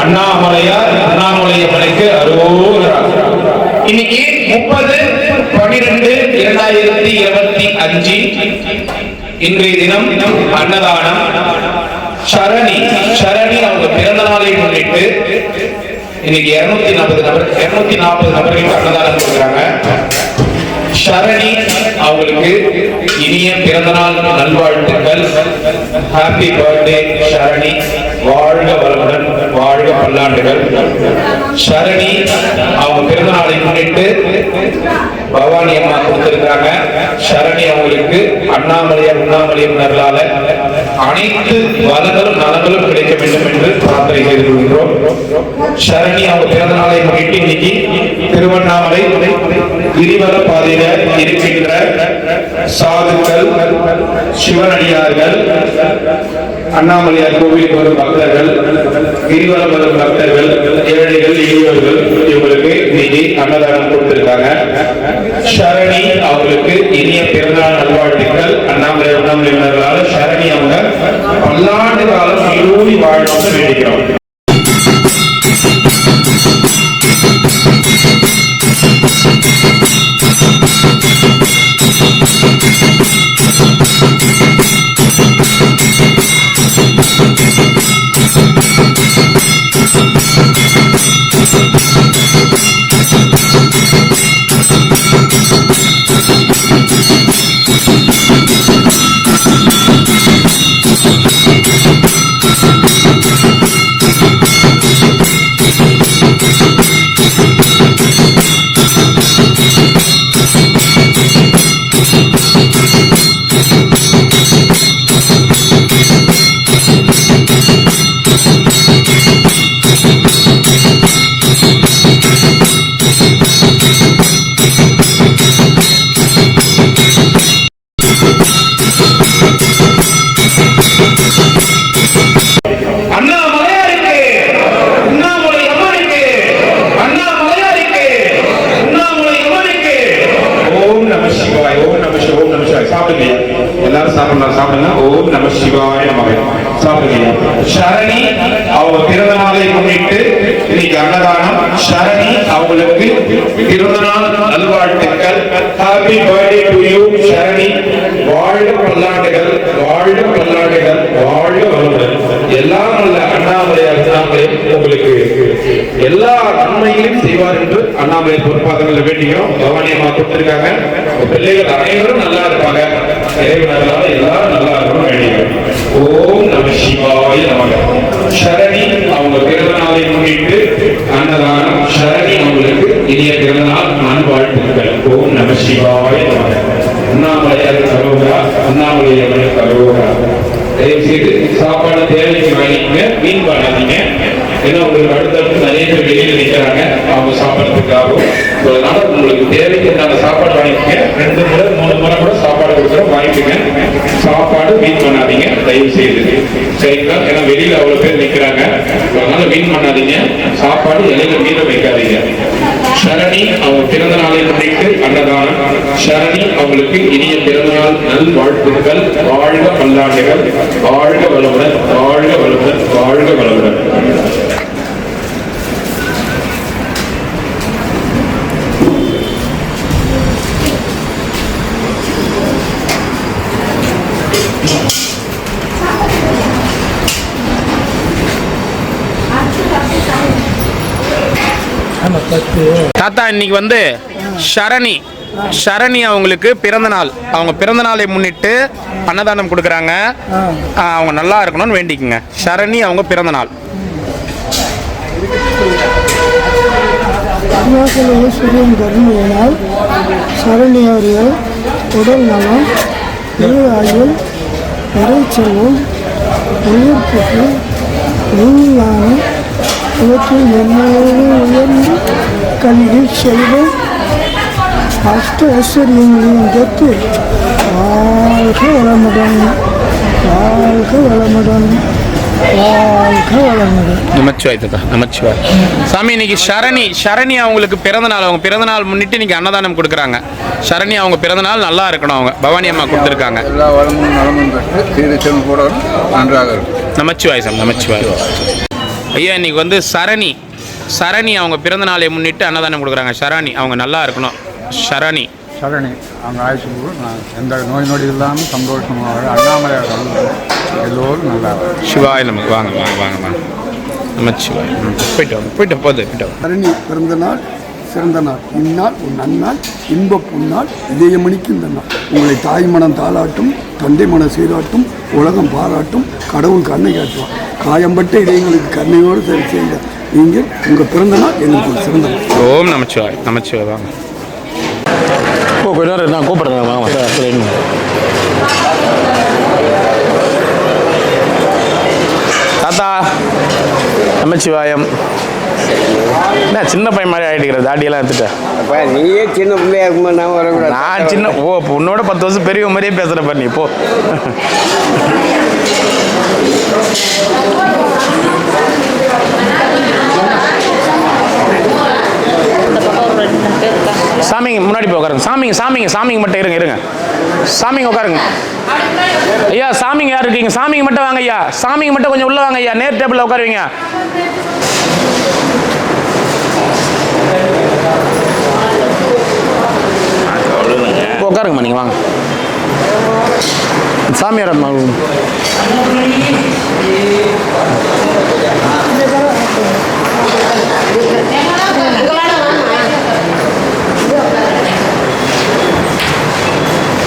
அண்ணாமலையார் அண்ணாமலையம்மனுக்கு அரோகரா. இன்னைக்கு 30/12/2025 இன்றைய தினம் அன்னதானம். சரணி அவங்க பிறந்த நாளை முன்னிட்டு இன்னைக்கு 240 நபர்களுக்கு அன்னதானம் கொடுக்குறாங்க. சரணி அவங்களுக்கு இனிய பிறந்தநாள் நல்வாழ்த்துக்கள். ஹாப்பி பர்த்டே சரணி, வாழ்க வளமுடன், வாழ்க பல்லாண்டுகள். சரணி அவங்க பிறந்த நாளை முன்னிட்டு பவானி அம்மா கொடுத்திருக்காங்க. சரணி அவங்களுக்கு அண்ணாமலையார் அனைத்து வளங்களும் நலங்களும் கிடைக்க வேண்டும் என்று பிரார்த்தனை செய்து கொள்கிறோம். சரணி அவங்க பிறந்த நாளை முன்னிட்டு இன்னைக்கு திருவண்ணாமலை கிரிவல பாதையில இருக்கின்ற சாதுக்கள், சிவனடியார்கள், அண்ணாமலையார் கோவிலுக்கு வரும் பக்தர்கள், கிரிவலம் வரும் பக்தர்கள், ஏழைகள், எளியவர்கள் இவங்களுக்கு இன்னைக்கு அன்னதானம் கொடுத்திருக்காங்க. சரணி அவங்களுக்கு இனிய பிறந்தநாள் நல்வாழ்த்துக்கள். அண்ணாமலையார் சரணி அவங்க பல்லாண்டு காலம் நீடூழி வாழணும்னு வேண்டிக்கிறோம். சரணி அவங்க பிறந்த நாளை முன்னிட்டு இன்னைக்கு அன்னதானம். சரணி அவங்களுக்கு பிறந்தநாள் நல்வாழ்த்துக்கள். ஹாப்பி பர்த்டே டு யூ சரணி. வாழ்க பல்லாண்டுகள், வாழ்க பல்லாண்டுகள், வாழ்க வளமுடன். எல்லாம் அல்ல அண்ணாமலையார் உங்களுக்கு எல்லா நன்மைகளையும் செய்வார் என்று அண்ணாமலை பொறுப்பாளர்கள் வேண்டிக்கிறோம். பவானியம்மா கொடுத்திருக்காங்க. பிள்ளைகள் அனைவரும் நல்லா இருப்பாங்க. இறைவனால எல்லாரும் நல்லா இருக்கணும் வேண்டிக்கிறோம். ஓம் நம சிவாய நமக. சரணி அவங்க பிறந்த நாளை முன்னிட்டு அன்னதானம். சரணி அவங்களுக்கு இனிய பிறந்தநாள் நல்வாழ்த்துக்கள். ஓம் நம சிவாய நமக. அண்ணாமலையார் அரோகரா, அண்ணாமலையார் அரோகரா. தயவு செய்து சாப்பாடு தேவைக்கு வாங்கிக்கங்க, மீன் பண்ணாதீங்க. ஏன்னா உங்களுக்கு அடுத்தடுத்து நிறைய பேர் வெளியில நிற்கிறாங்க அவங்க சாப்பிட்றதுக்காகவும். அதனால உங்களுக்கு தேவைக்கு அந்த சாப்பாடு வாங்கிக்கங்க. 2 முறை 3 முறை கூட சாப்பாடு கொடுக்குறோம், வாங்கிக்கங்க. சாப்பாடு வீண் பண்ணாதீங்க தயவு செய்து, சரிங்களா? ஏன்னா வெளியில அவ்வளவு பேர் நிற்கிறாங்க, அதனால வீண் பண்ணாதீங்க. சாப்பாடு இலையில மீத வைக்காதீங்க. சரணி அவங்க பிறந்த நாளை முன்னிட்டு அன்னதானம். சரணி அவங்களுக்கு இனிய பிறந்தநாள் நல் வாழ்த்துக்கள். வாழ்க பல்லாண்டுகள், வாழ்க வளமுடன், வாழ்க வளமுடன், வாழ்க வளமுடன். தாத்தா இன்னைக்கு வந்து சரணி அவங்களுக்கு பிறந்த நாள். அவங்க பிறந்த நாளை முன்னிட்டு அன்னதானம் கொடுக்குறாங்க. அவங்க நல்லா இருக்கணும்னு வேண்டிக்குங்க. சரணி அவங்க பிறந்த நாள். கருணையினால் சரணி அவர்கள் உடல் நலம், ஆயுள், இறைச்செல்வம், உயிர்ப்புக்கு நீங்களான இவற்றில் என்னோடு உயர்ந்து கல்வி செல்வம் அஷ்ட ஐஸ்வர்யங்களையும் பெற்று வாழ்க வளமுடன், வாழ்க வளமுடன், வாழ்க வளமுடன். நமச்சிவாய் தாத்தா, நமச்சிவாய். சாமி இன்னைக்கு சரணி அவங்களுக்கு பிறந்த நாள். அவங்க பிறந்த நாள் முன்னிட்டு இன்னைக்கு அன்னதானம் கொடுக்குறாங்க. சரணி அவங்க பிறந்த நாள் நல்லா இருக்கணும். அவங்க பவானி அம்மா கொடுத்துருக்காங்க. எல்லா வளமும் நலமும் பெற்று சீரச்சம் கூட நன்றாக இருக்கும். நமச்சிவாய் சாமி, நமச்சிவாய். ஐயா இன்னைக்கு வந்து சரணி அவங்க பிறந்த நாளை முன்னிட்டு அன்னதானம் கொடுக்குறாங்க. ஷரணி அவங்க நல்லா இருக்கணும். ஷரணி அவங்க ஆயுசு எந்த நோய் நொடி இல்லாமல் சந்தோஷமாக அண்ணாமலையார் எல்லோரும் நல்லா இருக்கும். சிவாய் நமக்கு வாங்க வாங்க வாங்க வாங்க நமச்சிவாய். போயிட்டு போகுது. சரணி பிறந்த நாள் சிறந்த நாள். இந்நாள் உன் நன்னாள் இன்ப பொன்னாள் இதயமணிக்கு இந்த நாள். உங்களை தாய் மனம் தாளாட்டும் தந்தை மனம் சீராட்டும் உலகம் பாராட்டும் கடவுள் கண்ணை காட்டுவான். காயம்பட்ட இதயங்களுக்கு கண்ணையோடு சரி செய்யுங்க. நீங்கள் உங்கள் பிறந்த நாள் எங்களுக்கு சிறந்த நாள். ஓம் நமச்சிவாய் வாங்க. கொஞ்ச நேரம் நான் கூப்பிடுறேன் வாங்க சார். தாத்தா நமச்சிவாயம். என்ன சின்ன பையன் மாதிரி ஆகிட்டுக்கிற தாடியெல்லாம் எடுத்துட்டேன். நீயே சின்ன பிள்ளையா இருக்கும்போது நான் வரக்கூடாது. நான் சின்ன உன்னோட 10 வருஷம் பெரிய மாதிரியே பேசுகிறேன் பாரு நீ இப்போ. சாமிங்க முன்னாடி போய் உட்காருங்க. சாமிங்க மட்டும் இருங்க. சாமிங்க உட்காருங்க. ஐயா சாமிங்க யார் இருக்கீங்க? சாமிங்க மட்டும் வாங்க ஐயா. சாமிங்க மட்டும் கொஞ்சம் உள்ள வாங்க ஐயா. நேர் டேபிளில் உட்காருவீங்க. உட்காருங்கம்மா நீங்கள் வாங்க. சாமியார்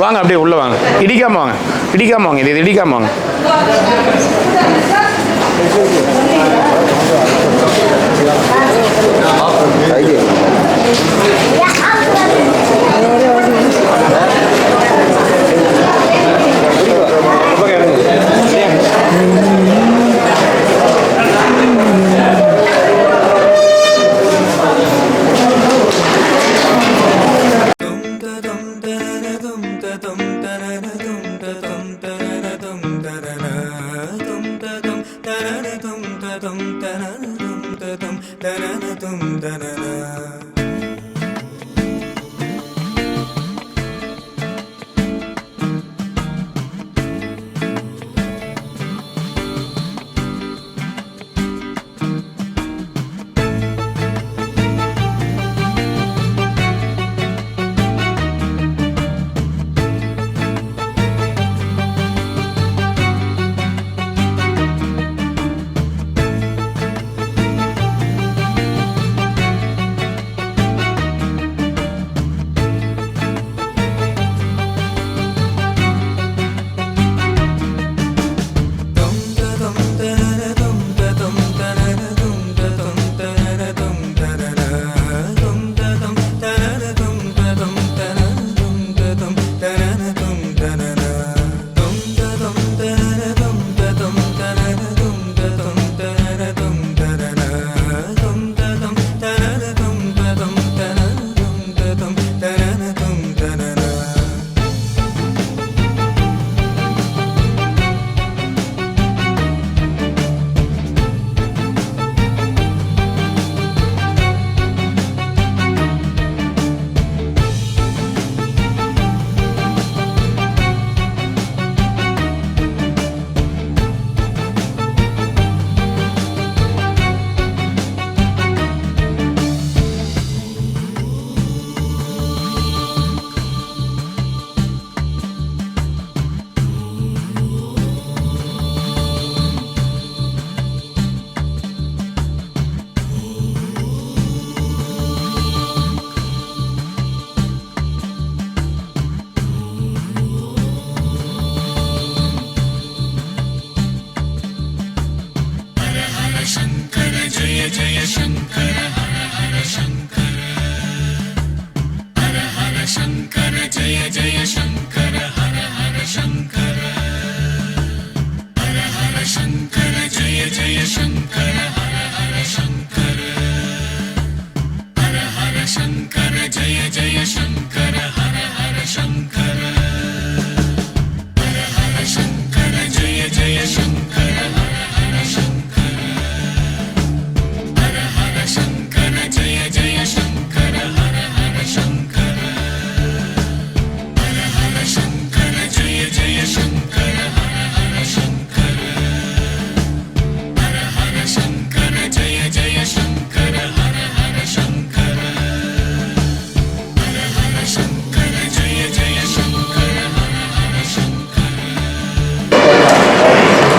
வாங்க அப்படியே உள்ள வாங்க. இடிக்காம வாங்க. இது இடிக்காம வாங்க. Shankara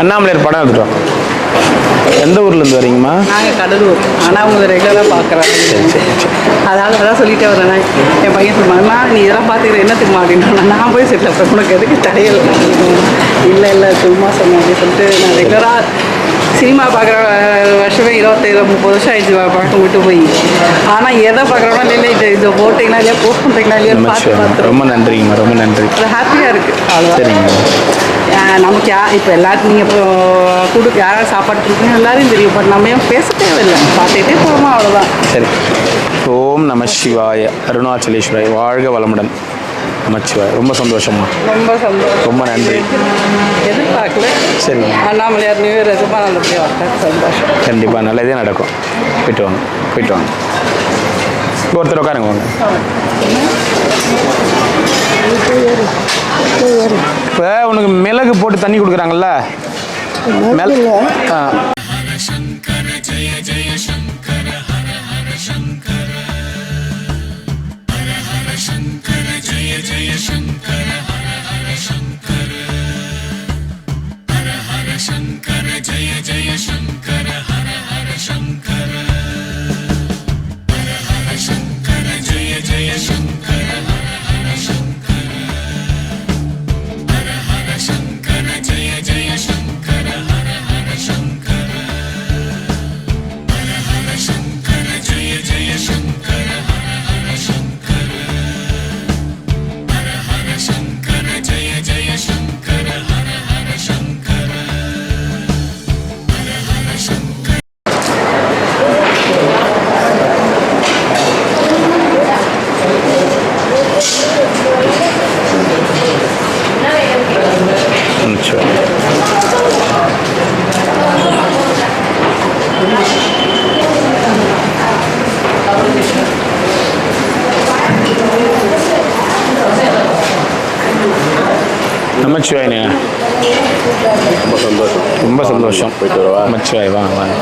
அண்ணாமலையார் படம் எடுத்துட்டோம். எந்த ஊர்லேருந்து வரீங்கம்மா? நாங்கள் கடலூர். ஆனால் அவங்க ரெகுலராக பார்க்குறாங்க. அதனால தான் சொல்லிட்டே வரேன். என் பையன் சொல்லுவாங்கம்மா நீ இதெல்லாம் பார்த்துக்கிற என்னத்துக்குமா அப்படின்னா நான் போய் செட்டில் அப்புறம் உனக்கு எதுக்கு தடையல் இல்லை சும்மா சொன்னேன் அப்படின்னு சொல்லிட்டு நான் ரெகுலராக சினிமா பார்க்குற வருஷமே 25-30 வருஷம் ஆயிடுச்சு பழக்கம் விட்டு போய். ஆனால் எதை பார்க்குறோன்னா இல்லை இதை போட்டிங்கன்னா இல்லையா போஸ்ட் பண்ணுறீங்களா இல்லையா பார்த்து ரொம்ப நன்றிங்கம்மா, ரொம்ப நன்றி. ஹாப்பியாக இருக்குது. அவ்வளோதான். சரிங்க. நமக்கு இப்போ எல்லாத்துக்கும் நீங்கள் இப்போ யாராவது சாப்பாடு கொடுக்குறீங்க எல்லாரையும் தெரியும். பட் நம்ம ஏன் பேச தேவையில்லை, பார்த்துக்கிட்டே போகிறோமா அவ்வளோதான். சரி. ஓம் நம சிவாய. அருணாச்சலேஸ்வராய வாழ்க வளமுடன். நமச்சிவாய். ரொம்ப சந்தோஷமா. ரொம்ப சந்தோஷம். ரொம்ப நன்றி. எதிர்பார்க்கல. சரி. அண்ணாமலையார் நியூ இயர் எதுமா நல்லபடியாக வரேன். சந்தோஷம். கண்டிப்பாக நல்லதே நடக்கும். போயிட்டு வாங்க, போயிட்டு வாங்க. ஒருத்தர் உட்காருங்க வாங்க. இப்போ உனக்கு மிளகு போட்டு தண்ணி கொடுக்குறாங்கல்ல, நமச்சிவாயண்ணே. ரொம்ப சந்தோஷம், ரொம்ப சந்தோஷம். போயிட்டு வருவா. நமச்சிவாய். வாங்க வாங்க.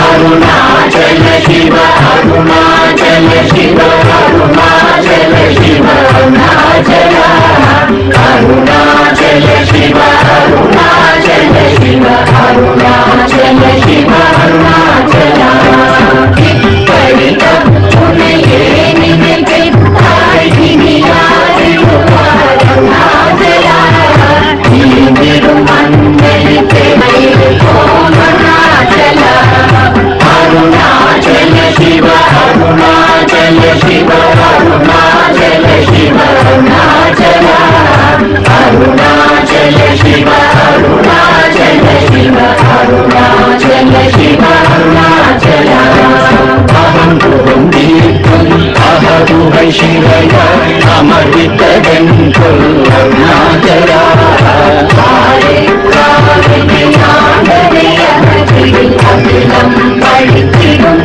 அருணாச்சல படித்திடும்